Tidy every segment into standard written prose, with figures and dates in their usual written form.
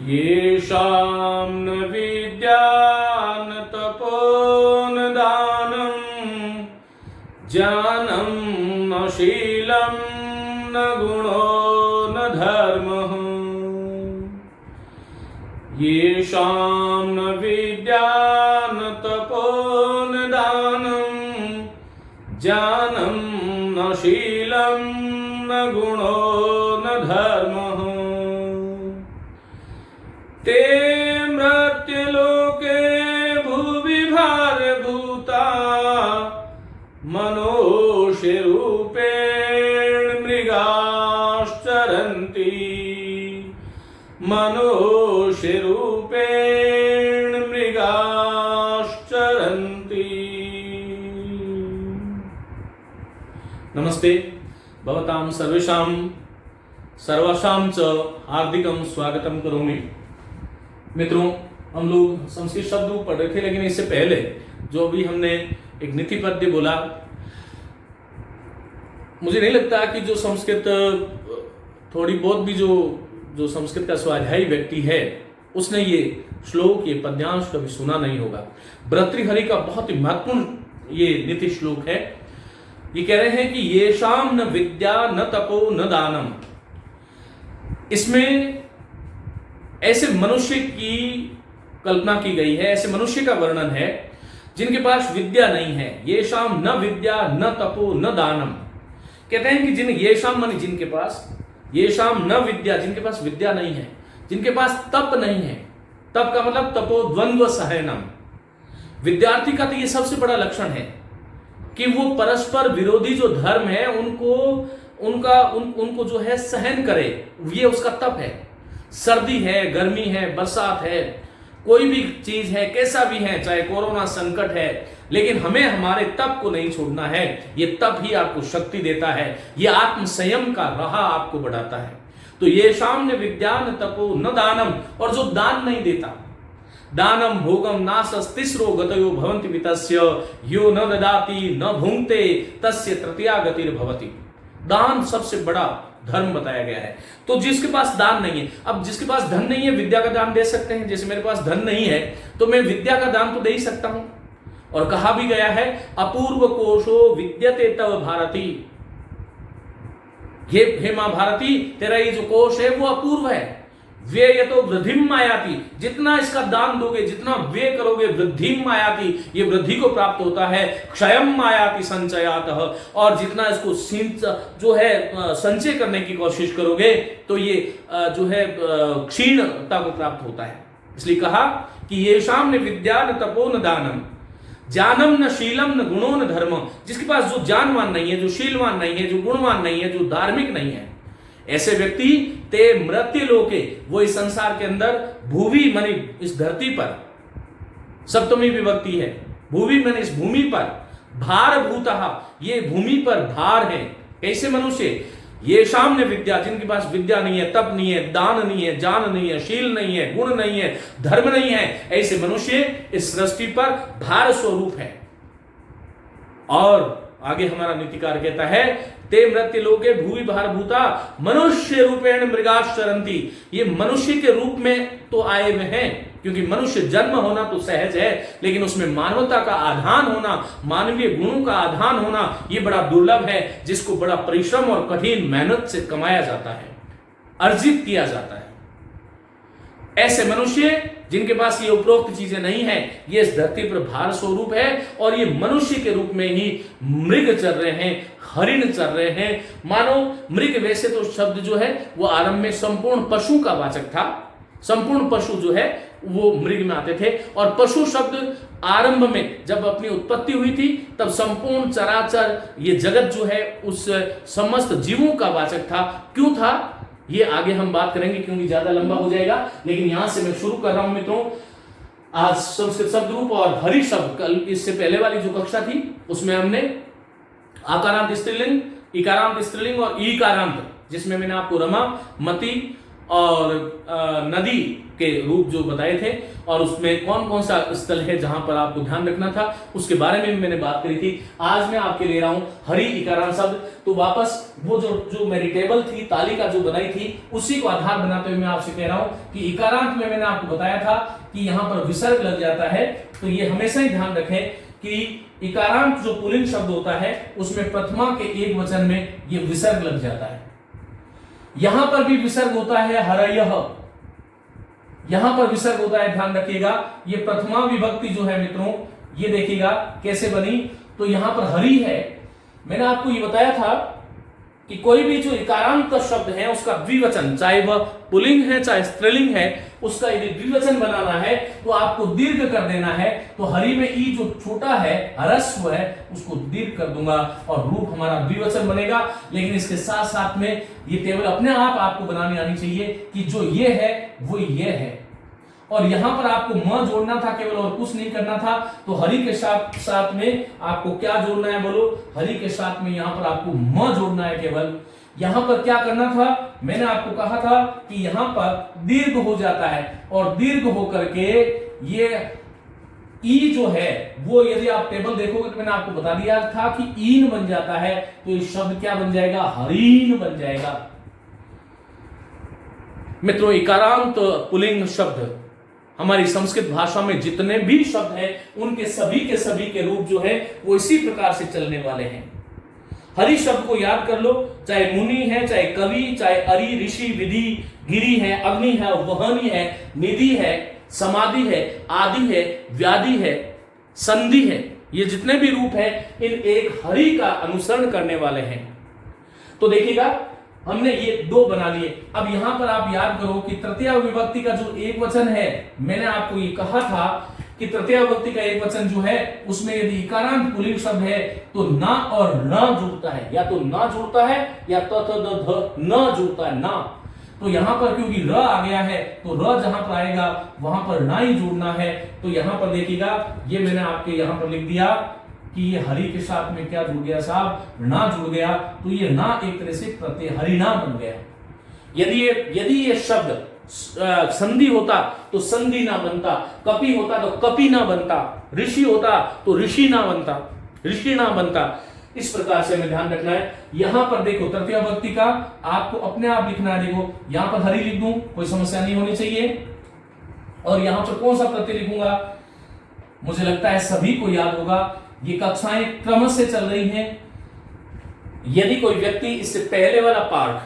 येषां न विद्या न तपो न दानं ज्ञानं न शीलं न गुणो न धर्मः। येषां न विद्या न तपो न दानं ज्ञानं न शीलं न गुणो न धर्मः। ते मर्त्यलोके भुवि भारभूता मनुष्यरूपेण मृगाश्चरन्ति मनुष्यरूपेण मृगाश्चरन्ति। नमस्ते भवतां सर्वासां च हार्दिकं स्वागतम करोमि। मित्रों, हम लोग संस्कृत शब्द पढ़ रहे थे, लेकिन इससे पहले जो भी हमने एक नीति पद्य बोला, मुझे नहीं लगता कि जो संस्कृत थोड़ी बहुत भी जो संस्कृत का स्वाध्यायी व्यक्ति है उसने ये श्लोक, ये पद्यांश कभी सुना नहीं होगा। भर्तृहरि का बहुत ही महत्वपूर्ण ये नीति श्लोक है। ये कह रहे हैं कि येषाम न विद्या न तपो न दानम। इसमें ऐसे मनुष्य की कल्पना की गई है, ऐसे मनुष्य का वर्णन है जिनके पास विद्या नहीं है। येषाम न विद्या न तपो न दानम। कहते हैं कि येषाम माने जिनके पास, येषाम न विद्या जिनके पास विद्या नहीं है, जिनके पास तप नहीं है। तप का मतलब तपो द्वंद्व सहनम। विद्यार्थी का तो ये सबसे बड़ा लक्षण है कि वो परस्पर विरोधी जो धर्म है उनको जो है सहन करे, ये उसका तप है। सर्दी है, गर्मी है, बरसात है, कोई भी चीज है, कैसा भी है, चाहे कोरोना संकट है, लेकिन हमें हमारे तप को नहीं छोड़ना है। ये तप ही आपको शक्ति देता है, ये आत्म संयम का राह आपको बढ़ाता है। तो ये सामने विद्यान तपो न दानम, और जो दान नहीं देता, दानम भोगम नासस्तिस्रो गतयो भवन्ति वितस्य यो न ददाति न भुंक्ते तस्य तृतीया गतिर्भवति। दान सबसे बड़ा धर्म बताया गया है। तो जिसके पास दान नहीं है, अब जिसके पास धन नहीं है विद्या का दान दे सकते हैं। जैसे मेरे पास धन नहीं है तो मैं विद्या का दान तो दे ही सकता हूं। और कहा भी गया है अपूर्व कोशो विद्यते तव भारती। हे मां भारती, तेरा ये जो कोश है वो अपूर्व है। व्यय तो वृद्धिम आयाति, जितना इसका दान दोगे, जितना व्यय करोगे, वृद्धिम आयाति, ये वृद्धि को प्राप्त होता है। क्षयम आयाति संचयातः, और जितना इसको जो है संचय करने की कोशिश करोगे तो ये जो है क्षीणता को प्राप्त होता है। इसलिए कहा कि ये सामने विद्या न तपो न दानम ज्ञानम न शीलम न गुणो न धर्म। जिसके पास जो ज्ञानवान नहीं है, जो शीलवान नहीं है, जो गुणवान नहीं है, जो धार्मिक नहीं है, ऐसे व्यक्ति ते मृत्यु लोके, वो इस संसार के अंदर भूवि माने इस धरती पर, सप्तमी विभक्ति है, भूवि माने इस भूमि पर, भारभूतः, ये भूमि पर भार है। कैसे मनुष्य? ये सामने विद्या, जिनके पास विद्या नहीं है, तप नहीं है, दान नहीं है, ज्ञान नहीं है, शील नहीं है, गुण नहीं है, धर्म नहीं है, ऐसे मनुष्य इस सृष्टि पर भार स्वरूप है। और आगे हमारा नीतिकार कहता है ते मृत्यु लोके भूवि भारभूता मनुष्य रूपेण मृगाश्चरन्ति। ये मनुष्य के रूप में तो आए हुए हैं, क्योंकि मनुष्य जन्म होना तो सहज है, लेकिन उसमें मानवता का आधान होना, मानवीय गुणों का आधान होना, ये बड़ा दुर्लभ है, जिसको बड़ा परिश्रम और कठिन मेहनत से कमाया जाता है, अर्जित किया जाता है। ऐसे मनुष्य जिनके पास ये उपरोक्त चीजें नहीं है, ये इस धरती पर भार स्वरूप है, और ये मनुष्य के रूप में ही मृग चल रहे हैं, हरिण चल रहे हैं। मानो मृग, वैसे तो शब्द जो है वो आरंभ में संपूर्ण पशु का वाचक था। संपूर्ण पशु जो है वो मृग में आते थे, और पशु शब्द आरंभ में जब अपनी उत्पत्ति हुई थी तब संपूर्ण चराचर ये जगत जो है उस समस्त जीवों का वाचक था। क्यों था ये आगे हम बात करेंगे, क्योंकि ज्यादा लंबा हो जाएगा, लेकिन यहां से मैं शुरू कर रहा हूं मित्रों। आज संस्कृत शब्द रूप और हरि शब्द, कल इससे पहले वाली जो कक्षा थी उसमें हमने आकारांत स्त्रीलिंग, इकारांत स्त्रीलिंग और ईकारांत, जिसमें मैंने आपको रमा, मति और नदी के रूप जो बताए थे, और उसमें कौन कौन सा स्थल है जहां पर आपको ध्यान रखना था, उसके बारे में भी मैंने बात करी थी। आज मैं आपके ले रहा हूं हरि इकारांत शब्द। तो वापस वो जो मेरी टेबल थी, तालिका जो बनाई थी, उसी को आधार बनाते हुए मैं आपसे कह रहा हूं कि इकारांत में मैंने आपको बताया था कि यहां पर विसर्ग लग जाता है। तो ये हमेशा ही ध्यान रखें कि इकारांत जो पुल्लिंग शब्द होता है उसमें प्रथमा के एक वचन में ये विसर्ग लग जाता है। यहां पर भी विसर्ग होता है हरयः, यहां पर विसर्ग होता है, ध्यान रखिएगा। ये प्रथमा विभक्ति जो है मित्रों, ये देखिएगा कैसे बनी। तो यहां पर हरि है। मैंने आपको ये बताया था कि कोई भी जो इकारांत का शब्द है उसका द्विवचन, चाहे वह पुल्लिंग है चाहे स्त्रीलिंग है, उसका यदि द्विवचन बनाना है तो आपको दीर्घ कर देना है। तो हरि में ई जो छोटा है, ह्रस्व है, उसको दीर्घ कर दूंगा और रूप हमारा द्विवचन बनेगा। लेकिन इसके साथ साथ में ये टेबल अपने आप आपको बनानी आनी चाहिए कि जो ये है वो ये है, और यहां पर आपको म जोड़ना था केवल, और कुछ नहीं करना था। तो हरि के साथ साथ में आपको क्या जोड़ना है बोलो, हरि के साथ में यहां पर आपको म जोड़ना है केवल। यहां पर क्या करना था, मैंने आपको कहा था कि यहां पर दीर्घ हो जाता है, और दीर्घ होकर के ये ई जो है वो, यदि आप टेबल देखोगे तो मैंने आपको बता दिया था कि ईन बन जाता है। तो ये शब्द क्या बन जाएगा, हरीन बन जाएगा। मित्रों, इकारांत पुल्लिंग शब्द हमारी संस्कृत भाषा में जितने भी शब्द हैं उनके सभी के सभी के रूप जो है वो इसी प्रकार से चलने वाले हैं। हरि शब्द को याद कर लो, चाहे मुनि है, चाहे कवि, चाहे अरि, ऋषि, विधि, गिरि है, अग्नि है, वहनी है, निधि है, समाधि है, आदि है, व्याधि है, संधि है, ये जितने भी रूप है इन एक हरि का अनुसरण करने वाले हैं। तो देखिएगा हमने ये दो बना लिए। अब यहां पर आप याद करो कि तृतीय विभक्ति का जो एक वचन है, मैंने आपको ये कहा था कि तृतीय विभक्ति का एक वचन जो है उसमें यदि इकारांत पुल्लिंग शब्द है तो ना और न जुड़ता है, या तो ना जुड़ता है या त थ द ध न जुड़ता है, ना। तो यहां पर क्योंकि र आ गया है तो र जहां पर आएगा वहां पर ना ही जुड़ना है। तो यहां पर देखिएगा, ये मैंने आपके यहां पर लिख दिया कि ये हरि के साथ में क्या जुड़ गया साहब, ना जुड़ गया। तो ये ना एक तरह से प्रत्यय हरिना बन गया। यदि ये शब्द संधि होता तो संधि ना बनता, कपि होता तो कपि ना बनता, ऋषि होता तो ऋषि ना बनता, ऋषि ना बनता। इस प्रकार से हमें ध्यान रखना है। यहां पर देखो तृतीय विभक्ति का आपको अपने आप लिखना है। देखो यहां पर हरि लिख दूं, कोई समस्या नहीं होनी चाहिए। और यहां पर कौन सा प्रत्यय लिखूंगा, मुझे लगता है सभी को याद होगा। ये कक्षाएं क्रम से चल रही हैं। यदि कोई व्यक्ति इससे पहले वाला पाठ,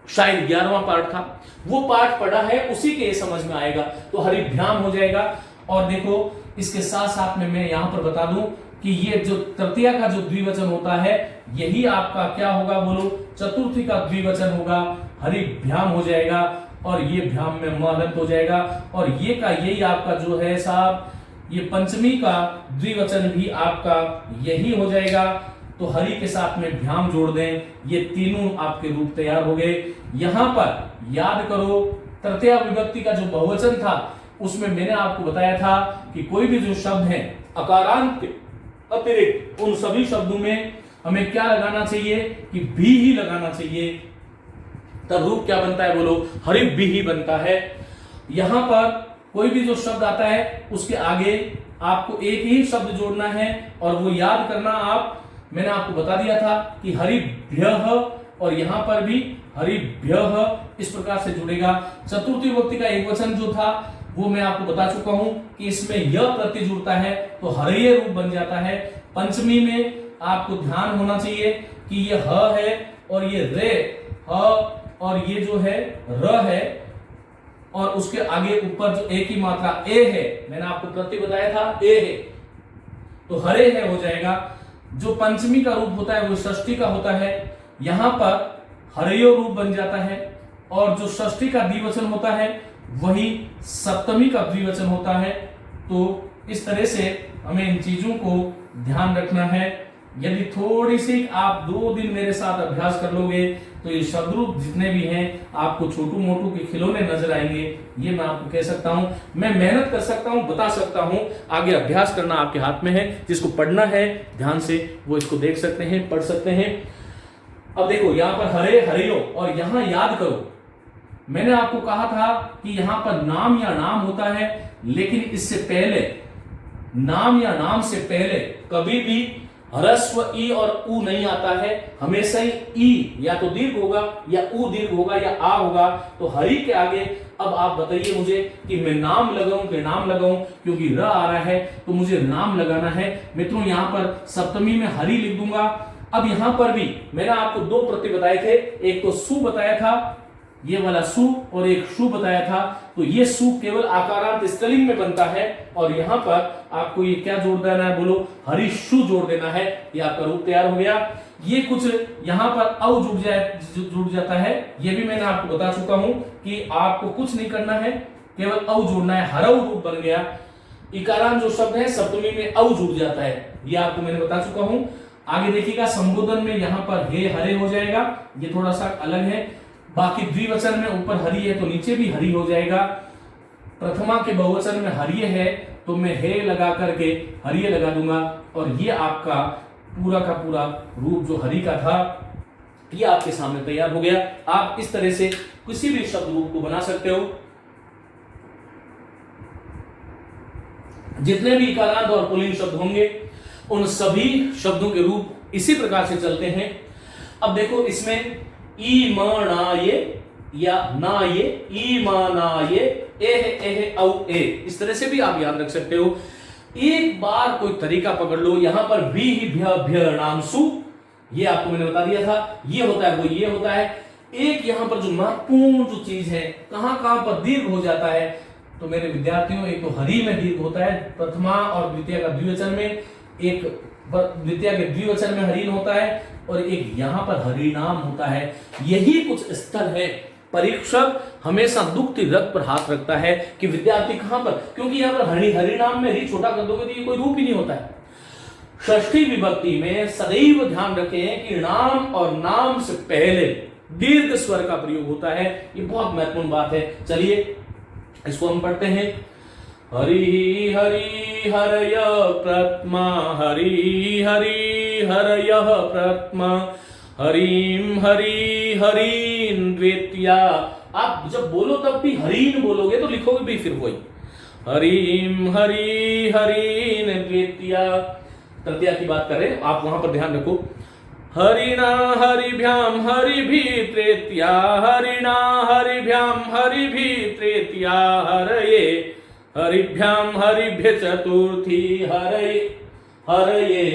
शायद 11वां पाठ था, वो पाठ पढ़ा है, उसी के ये समझ में आएगा, तो हरिभ्याम हो जाएगा। और देखो इसके साथ साथ में मैं यहां पर बता दूं कि ये जो तृतीया का जो द्विवचन होता है यही आपका क्या होगा बोलो, चतुर्थी का द्विवचन होगा, हरिभ्याम हो जाएगा। और ये भ्याम में म हलंत हो जाएगा। और ये का यही आपका जो है साहब, ये पंचमी का द्विवचन भी आपका यही हो जाएगा। तो हरि के साथ में भ्याम जोड़ दें, ये तीनों आपके रूप तैयार हो गए। यहां पर याद करो तृतीया विभक्ति का जो बहुवचन था उसमें मैंने आपको बताया था कि कोई भी जो शब्द है अकारांत के अतिरिक्त उन सभी शब्दों में हमें क्या लगाना चाहिए कि भी ही लगाना चाहिए। तब रूप क्या बनता है बोलो, हरि भी ही बनता है। यहां पर कोई भी जो शब्द आता है उसके आगे आपको एक ही शब्द जोड़ना है और वो याद करना आप, मैंने आपको बता दिया था कि हरिभ्यः, और यहां पर भी हरिभ्यः इस प्रकार से जुड़ेगा। चतुर्थी विभक्ति का एक वचन जो था वो मैं आपको बता चुका हूं कि इसमें य प्रत्यय जुड़ता है तो हरिय रूप बन जाता है। पंचमी में आपको ध्यान होना चाहिए कि ये ह है और ये रे, ह और ये जो है र है, और उसके आगे ऊपर जो ए की मात्रा ए है, मैंने आपको प्रत्यय बताया था ए है, तो हरे है हो जाएगा। जो पंचमी का रूप होता है वो षष्ठी का होता है, यहां पर हरयो रूप बन जाता है। और जो षष्ठी का द्विवचन होता है वही सप्तमी का द्विवचन होता है। तो इस तरह से हमें इन चीजों को ध्यान रखना है। यदि थोड़ी सी आप 2 दिन मेरे साथ अभ्यास कर लोगे तो ये शब्द रूप जितने भी हैं आपको छोटू मोटू के खिलौने नजर आएंगे, ये मैं आपको कह सकता हूं। मैं मेहनत कर सकता हूं, बता सकता हूं, आगे अभ्यास करना आपके हाथ में है। जिसको पढ़ना है ध्यान से वो इसको देख सकते हैं, पढ़ सकते हैं। अब देखो यहां पर हरे हरियो, और यहां याद करो मैंने आपको कहा था कि यहां पर नाम या नाम होता है, लेकिन इससे पहले, नाम या नाम से पहले कभी भी ह्रस्व ई और उ नहीं आता है। हमेशा ही ई या तो दीर्घ होगा या उ दीर्घ होगा या आ होगा। तो हरि के आगे अब आप बताइए मुझे कि मैं नाम लगाऊं कि नाम लगाऊं, क्योंकि र आ रहा है तो मुझे नाम लगाना है। मित्रों यहां पर सप्तमी में हरि लिख दूंगा। अब यहां पर भी मैंने आपको दो प्रत्यय बताए थे, एक तो सु बताया था, ये वाला सु, और एक शु बताया था। तो ये सु केवल आकारांत स्त्रीलिंग में बनता है, और यहां पर आपको ये क्या जोड़ देना है, बोलो हरिशु जोड़ देना है। ये आपका रूप तैयार हो गया। ये कुछ यहां पर औ जुड़ जाता है, ये भी मैंने आपको बता चुका हूं कि आपको कुछ नहीं करना है, केवल औ जोड़ना है। हरऊ रूप बन गया। इकारांत जो शब्द है सप्तमी में औ जुड़ जाता है, ये आपको मैंने बता चुका हूं। आगे देखिएगा संबोधन में यहां पर हे हरे हो जाएगा, ये थोड़ा सा अलग है। बाकी द्विवचन में ऊपर हरि है तो नीचे भी हरि हो जाएगा। प्रथमा के बहुवचन में हरिय है तो मैं हे लगा करके हरिय लगा दूंगा, और ये आपका पूरा का पूरा रूप जो हरि का था ये आपके सामने तैयार हो गया। आप इस तरह से किसी भी शब्द रूप को बना सकते हो। जितने भी इकारांत और पुल्लिंग शब्द होंगे उन सभी शब्दों के रूप इसी प्रकार से चलते हैं। अब देखो इसमें ई म ना ये या ना ये, ई म ना ये, एह औ ए, इस तरह से भी आप याद रख सकते हो। एक बार कोई तरीका पकड़ लो, यहां पर वी ही भ्य नाम सु, ये आपको मैंने बता दिया था, ये होता है वो ये होता है। एक यहां पर जो महत्वपूर्ण जो चीज है, कहां कहां पर दीर्घ हो जाता है, तो मेरे विद्यार्थियों एक तो हरि में दीर्घ होता है प्रथमा और द्वितीय का द्विवचन में, एक द्वितीय के द्विवचन में हरिन होता है, और एक यहां पर हरिनाम होता है। यही कुछ स्थल है। परीक्षक हमेशा दुखती रग पर हाथ रखता है कि विद्यार्थी कहां पर, क्योंकि यहां पर हरिनाम में रि छोटा कर दोगे तो ये कोई रूप ही नहीं होता है। षष्ठी विभक्ति में सदैव ध्यान रखें कि नाम और नाम से पहले दीर्घ स्वर का प्रयोग होता है। ये बहुत महत्वपूर्ण बात है। चलिए इसको हम पढ़ते हैं। हरि हरि हरय प्रथमा, हरि हरि हरय प्रथमा, हरिम हरि हरिन द्वितीया। आप जब बोलो तब भी हरिन बोलोगे तो लिखोगे भी फिर वही हरिम हरि हरिन द्वितीया। तृतीया की बात करें, आप वहां पर ध्यान रखो। हरिणा हरिभ्याम हरिभि तृतीया, हरिणा हरिभ्याम हरिभि तृतीया, हरये हरिभ्याम हरिभ्य चतुर्थी, हरये हरये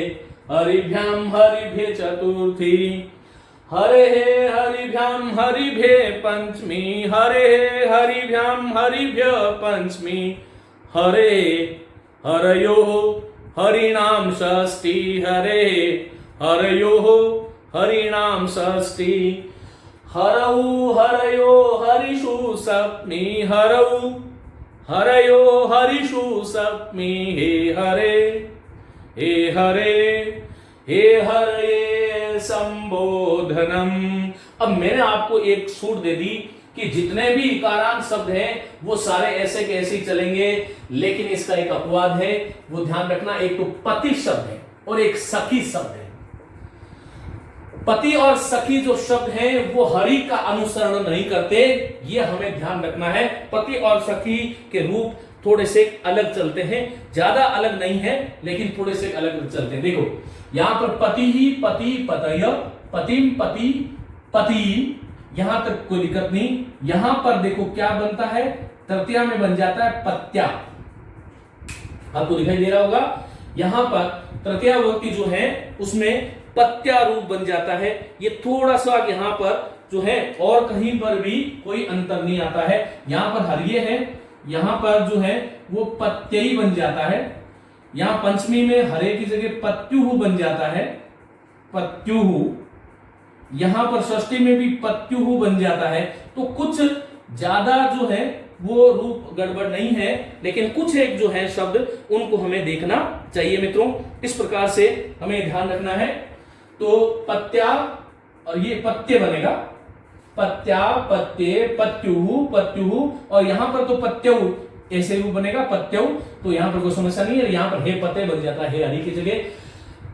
हरिभ्याम हरिभ्य चतुर्थी, हरे हरिभ्याम हरिभ्य पंचमी, हरे हरिभ्याम हरिभ्य पंचमी, हरे हरयो हरिनाम षष्ठी, हरे हरयो हरिनाम षष्ठी, हरऊ हरयो हरिषु सप्तमी, हरऊ हरयो हरिषु सप्तमी, हे हरे हे हरे संबोधनम। अब मैंने आपको एक छूट दे दी कि जितने भी इकारांत शब्द हैं वो सारे ऐसे के ऐसे ही चलेंगे, लेकिन इसका एक अपवाद है, वो ध्यान रखना। एक तो पति शब्द है और एक सखी शब्द है। पति और सखी जो शब्द हैं वो हरि का अनुसरण नहीं करते, ये हमें ध्यान रखना है। पति और सखी के रूप थोड़े से अलग चलते हैं, ज्यादा अलग नहीं है लेकिन थोड़े से अलग चलते हैं। देखो यहां पर पति ही पति पतय, पतिम पति पति, यहां तक कोई दिक्कत नहीं। यहां पर देखो क्या बनता है, तृतीया में बन जाता है पत्या। आपको दिखाई दे रहा होगा यहां पर तृतीया विभक्ति जो है उसमें पत्या रूप बन जाता है। ये थोड़ा सा यहां पर जो है, और कहीं पर भी कोई अंतर नहीं आता है। यहां पर हरिये है, यहां पर जो है वो पत्यई बन जाता है। यहां पंचमी में हरे की जगह पत्युहु बन जाता है, पत्युहु। यहां पर षष्ठी में भी पत्युहु बन जाता है। तो कुछ ज्यादा जो है वो रूप गड़बड़ नहीं है, लेकिन कुछ एक जो है शब्द उनको हमें देखना चाहिए मित्रों। इस प्रकार से हमें ध्यान रखना है। तो पत्या और ये पत्य बनेगा, पत्या पत्ये पत्युहु पत्युहु, और यहां पर तो पत्यहु ऐसे रूप बनेगा पत्यहु। तो यहां पर कोई समस्या नहीं है, यहां पर हे पते बन जाता है हरि की जगह।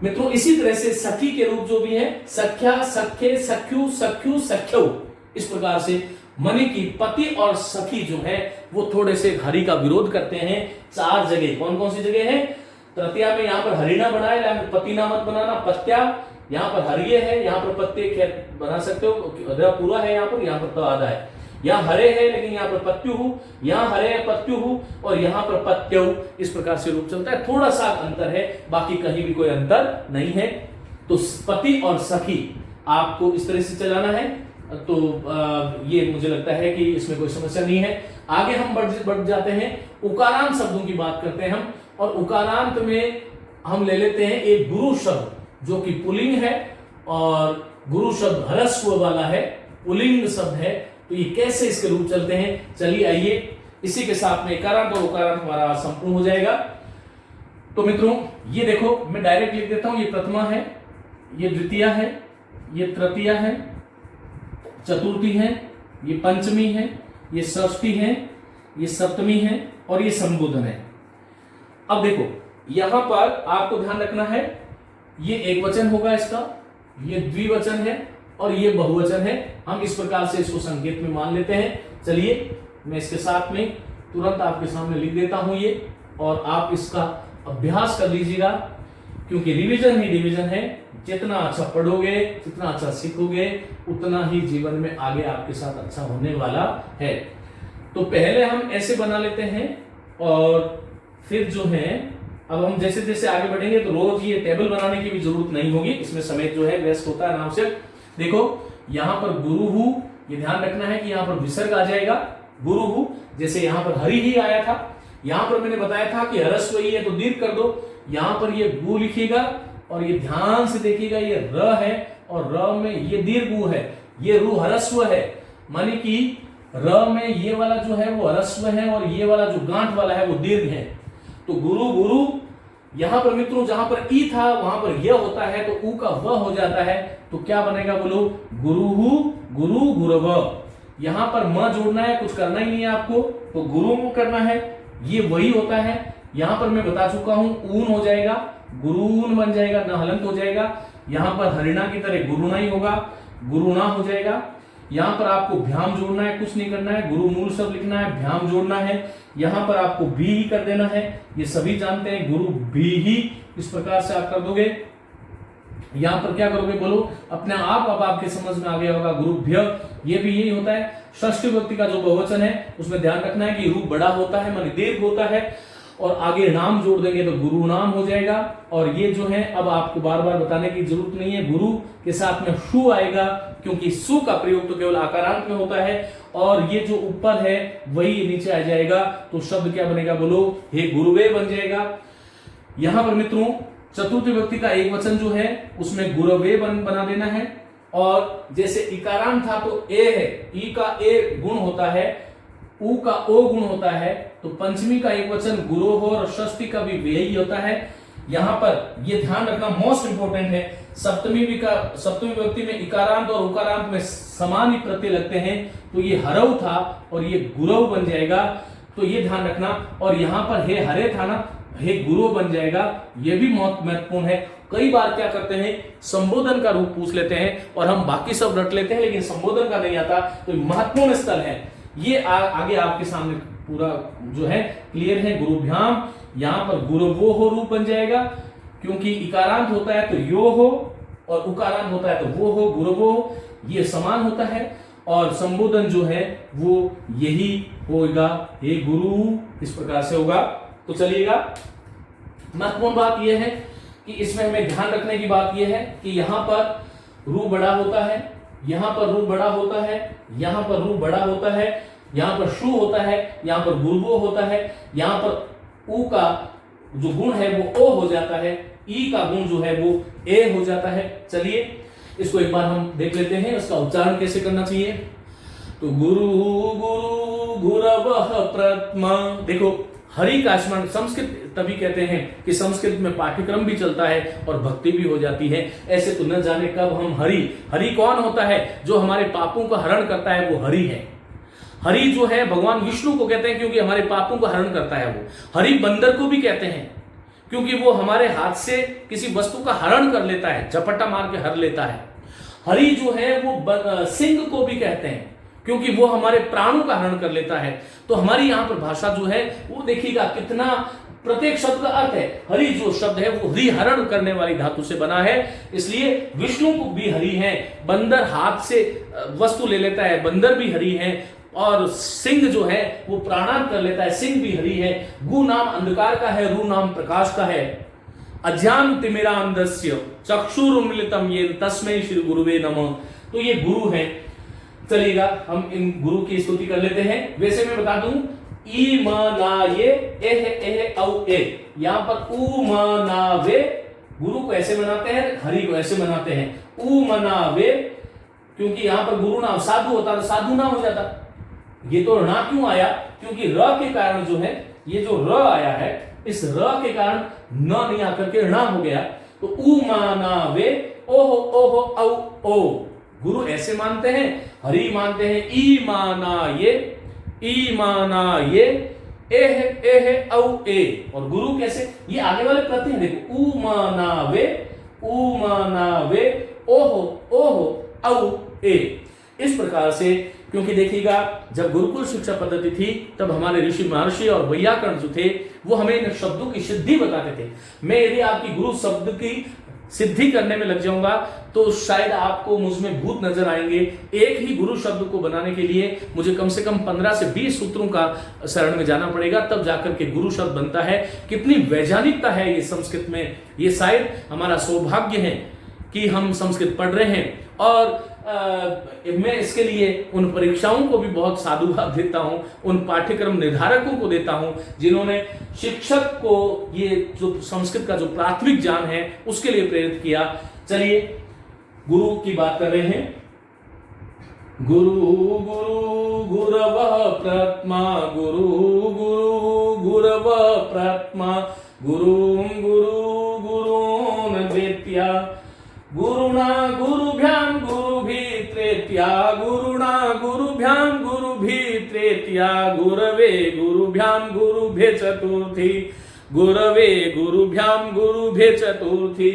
मित्रों इसी तरह से सखी के रूप जो भी है, सख्या सख्ये सख्यु सख्यु सख्यु, इस प्रकार से माने कि पति और सखी जो है वो थोड़े से हरि का विरोध करते हैं 4 जगह। कौन कौन सी जगह है? तृतीया में यहाँ पर हरि ना बनाए, पति ना मत बनाना, पत्या यहाँ पर हरिये है, यहाँ पर पत्ते खैर बना सकते हो, पूरा है यहाँ पर तो आधा है, यहाँ हरे है लेकिन यहाँ पर पत्यु, यहाँ हरे है पत्यु और यहाँ पर पत्यु, इस प्रकार से रूप चलता है। थोड़ा सा अंतर है, बाकी कहीं भी कोई अंतर नहीं है। तो पति और सखी आपको इस तरह से चलाना है। तो ये मुझे लगता है कि इसमें कोई समस्या नहीं है। आगे हम बढ़ जाते हैं, उकारांत शब्दों की बात करते हैं हम, और उकारांत में हम ले लेते हैं एक गुरु शब्द जो कि पुल्लिंग है, और गुरु शब्द ह्रस्व वाला है, पुल्लिंग शब्द है। तो ये कैसे इसके रूप चलते हैं, चलिए आइए, इसी के साथ में इकारांत और उकारांत हमारा संपूर्ण हो जाएगा। तो मित्रों ये देखो, मैं डायरेक्ट लिख देता हूं, ये प्रथमा है, ये द्वितीया है, ये तृतीया है, चतुर्थी है, ये पंचमी है, ये षष्ठी है, ये सप्तमी है और ये संबोधन है। अब देखो यहां पर आपको ध्यान रखना है, ये एक वचन होगा इसका, ये द्विवचन है और ये बहुवचन है। हम इस प्रकार से इसको संकेत में मान लेते हैं। चलिए मैं इसके साथ में तुरंत आपके सामने लिख देता हूं ये, और आप इसका अभ्यास कर लीजिएगा, क्योंकि रिवीजन ही डिवीजन है। जितना अच्छा पढ़ोगे, जितना अच्छा सीखोगे, उतना ही जीवन में आगे आपके साथ अच्छा होने वाला है। तो पहले हम ऐसे बना लेते हैं, और फिर जो है अब हम जैसे जैसे आगे बढ़ेंगे तो रोज ये टेबल बनाने की भी जरूरत नहीं होगी, इसमें समय जो है व्यस्त होता है आराम से। देखो यहां पर गुरु हूं, ये ध्यान रखना है कि यहां पर विसर्ग आ जाएगा, गुरु हूं, जैसे यहां पर हरि ही आया था। यहां पर मैंने बताया था कि ह्रस्व ही है तो दीर्घ कर दो, यहां पर ये गु लिखिएगा, और ये ध्यान से देखिएगा, ये र है और र में ये दीर्घ है, ये रु ह्रस्व है, माने कि र में ये वाला जो है वो ह्रस्व है और ये वाला जो गांठ वाला है वो दीर्घ है। तो गुरु गुरु, यहां पर मित्रों जहां पर ई था वहां पर यह होता है, तो ऊ का व हो जाता है, तो क्या बनेगा बोलो, गुरुहु गुरु गुरव। यहां पर म जोड़ना है, कुछ करना ही नहीं है आपको, तो गुरु करना है, ये वही होता है। यहां पर मैं बता चुका हूं, ऊन हो जाएगा, गुरुन बन जाएगा, न हलंत हो जाएगा। यहां पर हरिणा की तरह गुरुना ही होगा, गुरुना हो जाएगा। यहां पर आपको भ्याम जोड़ना है, कुछ नहीं करना है, गुरु मूल शब्द लिखना है, भ्याम जोड़ना है। यहां पर आपको भी ही कर देना है, ये सभी जानते हैं, गुरु भी ही, इस प्रकार से आप कर दोगे। यहां पर क्या करोगे बोलो, अपने आप अब आपके समझ में आ गया होगा, गुरुभ्य, ये भी यही होता है। षष्ठी व्यक्ति का जो बहुवचन है उसमें ध्यान रखना है कि रूप बड़ा होता है, माने दीर्घ होता है, और आगे नाम जोड़ देंगे तो गुरु नाम हो जाएगा। और ये जो है अब आपको बार बार बताने की जरूरत नहीं है, गुरु के साथ में शु आएगा, क्योंकि सु का प्रयोग तो केवल आकारांत में होता है, और ये जो ऊपर है वही नीचे आ जाएगा। तो शब्द क्या बनेगा बोलो, हे गुरुवे बन जाएगा। यहां पर मित्रों चतुर्थ व्यक्ति का एक वचन जो है उसमें गुरवे बना देना है, और जैसे इकारांत था तो ए है, ई का ए गुण होता है, ऊ का ओ गुण होता है, तो पंचमी का एक वचन गुरु हो, और षष्ठी का भी यही होता है। यहां पर ये ध्यान रखना मोस्ट इंपोर्टेंट है, सप्तमी व्यक्ति में इकारांत और उकारांत में समान ही प्रत्यय लगते हैं, तो ये हरव था और ये गुरव बन जाएगा, तो ये ध्यान रखना। और यहां पर हे हरे था ना, हे गुरु बन जाएगा, ये भी बहुत महत्वपूर्ण है। कई बार क्या करते हैं, संबोधन का रूप पूछ लेते हैं और हम बाकी सब रट लेते हैं, लेकिन संबोधन का नहीं आता, तो महत्वपूर्ण स्थल है ये। आगे आपके सामने पूरा जो है क्लियर है। गुरुभ्याम, यहां पर गुरुवो हो रूप बन जाएगा, क्योंकि इकारांत होता है तो यो हो, और उकारांत होता है तो वो हो, गुरुवो, ये समान होता है। और संबोधन जो है वो यही होगा, हे गुरु, इस प्रकार से होगा। तो चलिएगा, महत्वपूर्ण बात यह है कि इसमें हमें ध्यान रखने की बात यह है कि यहां पर रू बड़ा होता है, यहां पर रू बड़ा होता है, यहां पर रू बड़ा होता है, यहां पर शु होता है, यहां पर गुरबो होता है, यहां पर ऊ का जो गुण है वो ओ हो जाता है, ई का गुण जो है वो ए हो जाता है। चलिए इसको एक बार हम देख लेते हैं, इसका उच्चारण कैसे करना चाहिए। तो गुरु गुरु गुरवः प्रथमा, देखो हरि का स्मरण, संस्कृत तभी कहते हैं कि संस्कृत में पाठ्यक्रम भी चलता है और भक्ति भी हो जाती है। ऐसे तो न जाने कब हम हरि कौन होता है, जो हमारे पापों का हरण करता है वो हरि है। हरि जो है भगवान विष्णु को कहते हैं, क्योंकि हमारे पापों का हरण करता है वो। हरि बंदर को भी कहते हैं, क्योंकि वो हमारे हाथ से किसी वस्तु का हरण कर लेता है, झपट्टा मार के हर लेता है। हरि जो है वो सिंह को भी कहते हैं, क्योंकि वो हमारे प्राणों का हरण कर लेता है। तो हमारी यहाँ पर भाषा जो है वो देखिएगा कितना प्रत्येक शब्द का अर्थ है। हरि जो शब्द है वो हरिहरण करने वाली धातु से बना है, इसलिए विष्णु को भी हरि है। बंदर हाथ से वस्तु ले लेता है, बंदर भी हरि है। और सिंह जो है वो प्राणान कर लेता है, सिंह भी हरि है। गु नाम अंधकार का है, रू नाम प्रकाश का है। अज्ञान तिमिरांधस्य चक्षुरुन्मिलितम येन तस्मै श्री गुरुवे नमः। तो ये गुरु है। चलिएगा हम इन गुरु की स्तुति कर लेते हैं। वैसे मैं बता दूं, ई म ना ये एह औ ए, यहां पर उ म ना वे गुरु को ऐसे बनाते हैं, हरि को ऐसे बनाते हैं। उ म ना वे, क्योंकि यहां पर गुरु नाम साधु होता तो साधु ना हो जाता। ये तो ऋणा क्यों आया? क्योंकि र के कारण जो है, ये जो र आया है, इस र के कारण न नहीं आकर के ऋणा हो गया। तो उ म ना वे ओहो ओहो औ ओ, गुरु ऐसे मानते हैं, हरि मानते हैं ई माना ये, ई माना ये, एह औ ए। और गुरु कैसे? ये आगे वाले प्रत्यय हैं, देखो उ माना वे, उ माना वे, ओहो ओहो औ ए। इस प्रकार से, क्योंकि देखिएगा जब गुरुकुल शिक्षा पद्धति थी तब हमारे ऋषि महर्षि और वैयाकरण जो थे वो हमें इन शब्दों की सिद्धि बताते थे। मैं यदि आपकी गुरु शब्द की सिद्धि करने में लग जाऊंगा तो शायद आपको मुझमें भूत नजर आएंगे। एक ही गुरु शब्द को बनाने के लिए मुझे कम से कम 15 से 20 सूत्रों का शरण में जाना पड़ेगा, तब जाकर के गुरु शब्द बनता है। कितनी वैज्ञानिकता है ये संस्कृत में। ये शायद हमारा सौभाग्य है कि हम संस्कृत पढ़ रहे हैं। और मैं इसके लिए उन परीक्षाओं को भी बहुत साधुवाद देता हूं, उन पाठ्यक्रम निर्धारकों को देता हूं जिन्होंने शिक्षक को ये जो संस्कृत का जो प्राथमिक ज्ञान है उसके लिए प्रेरित किया। चलिए गुरु की बात कर रहे हैं। गुरु गुरु गुरवः प्रथमा, गुरु गुरु गुरवः प्रथमा, गुरुं गुरु गुरून् द्वितीया, गुरुणा गुरुभ्यां गुरुभिः तृतीया, गुरुणा गुरुभ्यां गुरुभिः तृतीया, गुरवे गुरुभ्यां गुरुभिः चतुर्थी, गुरवे गुरुभ्यां गुरुभिः चतुर्थी,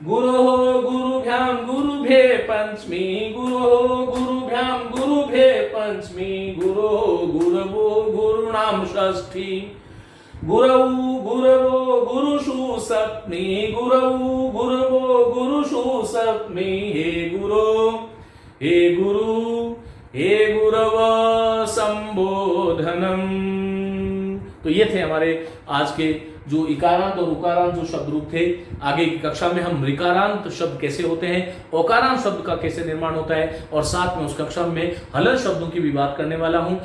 गुरोः गुरुभ्यां गुरुभिः पंचमी, गुरोः गुरुभ्यां गुरुभिः पंचमी, गुरोः गुरवो गुरुणां षष्ठी, गुरौ गुरवो गुरुषु सप्तमी, गुरौ गुरवो गुरुषु सप्तमी, हे गुरु हे गुरव संबोधनम। तो ये थे हमारे आज के जो इकारांत और उकारांत जो शब्द रूप थे। आगे की कक्षा में हम ऋकारांत शब्द कैसे होते हैं, ओकारांत शब्द का कैसे निर्माण होता है, और साथ में उस कक्षा में हलल शब्दों की भी बात करने वाला हूं।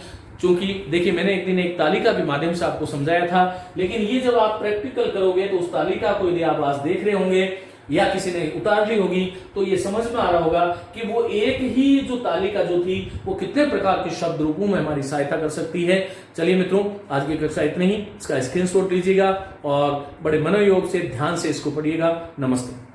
क्योंकि देखिए मैंने एक दिन एक तालिका के माध्यम से आपको समझाया था, लेकिन ये जब आप प्रैक्टिकल करोगे तो उस तालिका को यदि आप आज देख रहे होंगे या किसी ने उतार ली होगी तो ये समझ में आ रहा होगा कि वो एक ही जो तालिका जो थी वो कितने प्रकार के शब्द रूपों में हमारी सहायता कर सकती है। चलिए मित्रों, आज की कक्षा इतनी ही। इसका स्क्रीनशॉट लीजिएगा और बड़े मनोयोग से ध्यान से इसको पढ़िएगा। नमस्ते।